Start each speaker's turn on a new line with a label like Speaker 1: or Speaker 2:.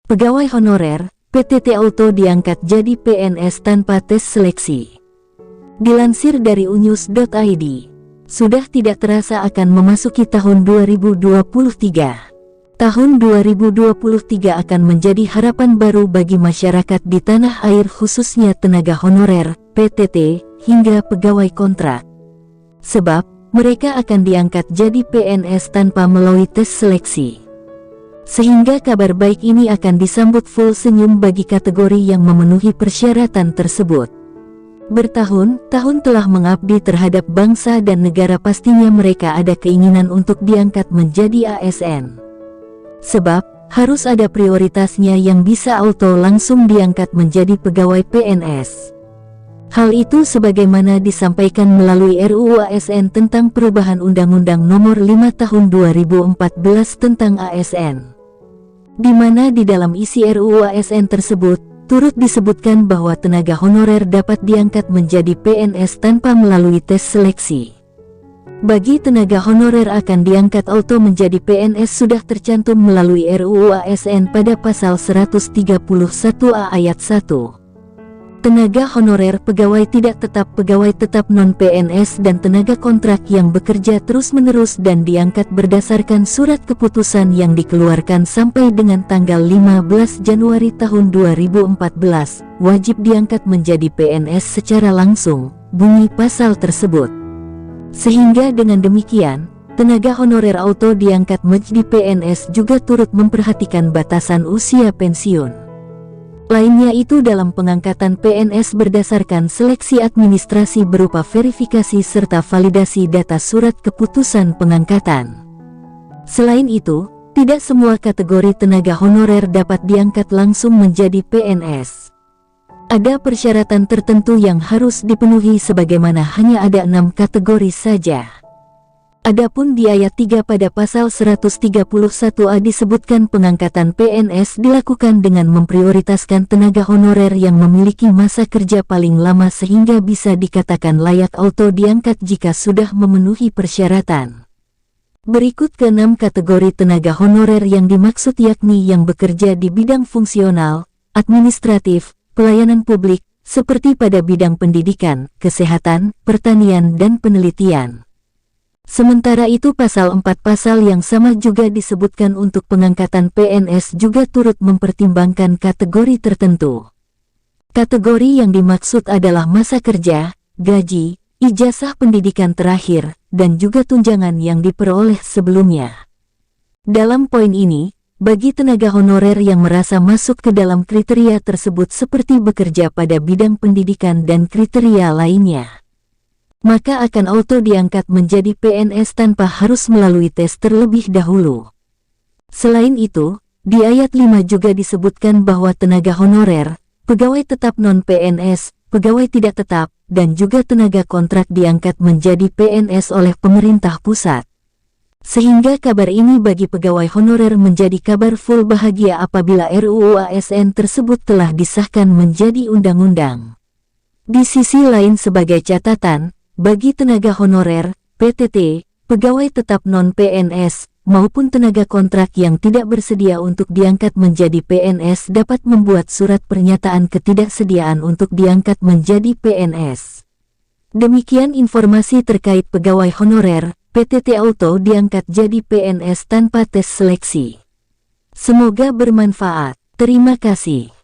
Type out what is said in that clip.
Speaker 1: Pegawai honorer, PTT Auto diangkat jadi PNS tanpa tes seleksi. Dilansir dari unews.id, sudah tidak terasa akan memasuki tahun 2023. Tahun 2023 akan menjadi harapan baru bagi masyarakat di tanah air khususnya tenaga honorer, PTT, hingga pegawai kontrak. Sebab, mereka akan diangkat jadi PNS tanpa melalui tes seleksi. Sehingga kabar baik ini akan disambut full senyum bagi kategori yang memenuhi persyaratan tersebut. Bertahun-tahun telah mengabdi terhadap bangsa dan negara, pastinya mereka ada keinginan untuk diangkat menjadi ASN. Sebab, harus ada prioritasnya yang bisa auto langsung diangkat menjadi pegawai PNS. Hal itu sebagaimana disampaikan melalui RUU ASN tentang perubahan Undang-Undang Nomor 5 Tahun 2014 tentang ASN. Di mana di dalam isi RUU ASN tersebut, turut disebutkan bahwa tenaga honorer dapat diangkat menjadi PNS tanpa melalui tes seleksi. Bagi tenaga honorer akan diangkat auto menjadi PNS sudah tercantum melalui RUU ASN pada pasal 131A ayat 1. Tenaga honorer pegawai tidak tetap non-PNS dan tenaga kontrak yang bekerja terus-menerus dan diangkat berdasarkan surat keputusan yang dikeluarkan sampai dengan tanggal 15 Januari tahun 2014, wajib diangkat menjadi PNS secara langsung, bunyi pasal tersebut. Sehingga dengan demikian, tenaga honorer auto diangkat menjadi PNS juga turut memperhatikan batasan usia pensiun. Lainnya itu dalam pengangkatan PNS berdasarkan seleksi administrasi berupa verifikasi serta validasi data surat keputusan pengangkatan. Selain itu, tidak semua kategori tenaga honorer dapat diangkat langsung menjadi PNS. Ada persyaratan tertentu yang harus dipenuhi sebagaimana hanya ada 6 kategori saja. Adapun di ayat 3 pada pasal 131A disebutkan pengangkatan PNS dilakukan dengan memprioritaskan tenaga honorer yang memiliki masa kerja paling lama sehingga bisa dikatakan layak auto diangkat jika sudah memenuhi persyaratan. Berikut ke-6 kategori tenaga honorer yang dimaksud, yakni yang bekerja di bidang fungsional, administratif, pelayanan publik, seperti pada bidang pendidikan, kesehatan, pertanian dan penelitian. Sementara itu pasal 4 pasal yang sama juga disebutkan untuk pengangkatan PNS juga turut mempertimbangkan kategori tertentu. Kategori yang dimaksud adalah masa kerja, gaji, ijazah pendidikan terakhir, dan juga tunjangan yang diperoleh sebelumnya. Dalam poin ini, bagi tenaga honorer yang merasa masuk ke dalam kriteria tersebut seperti bekerja pada bidang pendidikan dan kriteria lainnya, maka akan auto diangkat menjadi PNS tanpa harus melalui tes terlebih dahulu. Selain itu, di ayat 5 juga disebutkan bahwa tenaga honorer, pegawai tetap non-PNS, pegawai tidak tetap, dan juga tenaga kontrak diangkat menjadi PNS oleh pemerintah pusat. Sehingga kabar ini bagi pegawai honorer menjadi kabar full bahagia apabila RUU ASN tersebut telah disahkan menjadi undang-undang. Di sisi lain sebagai catatan, bagi tenaga honorer, PTT, pegawai tetap non-PNS, maupun tenaga kontrak yang tidak bersedia untuk diangkat menjadi PNS dapat membuat surat pernyataan ketidaksediaan untuk diangkat menjadi PNS. Demikian informasi terkait pegawai honorer, PTT Auto diangkat jadi PNS tanpa tes seleksi. Semoga bermanfaat. Terima kasih.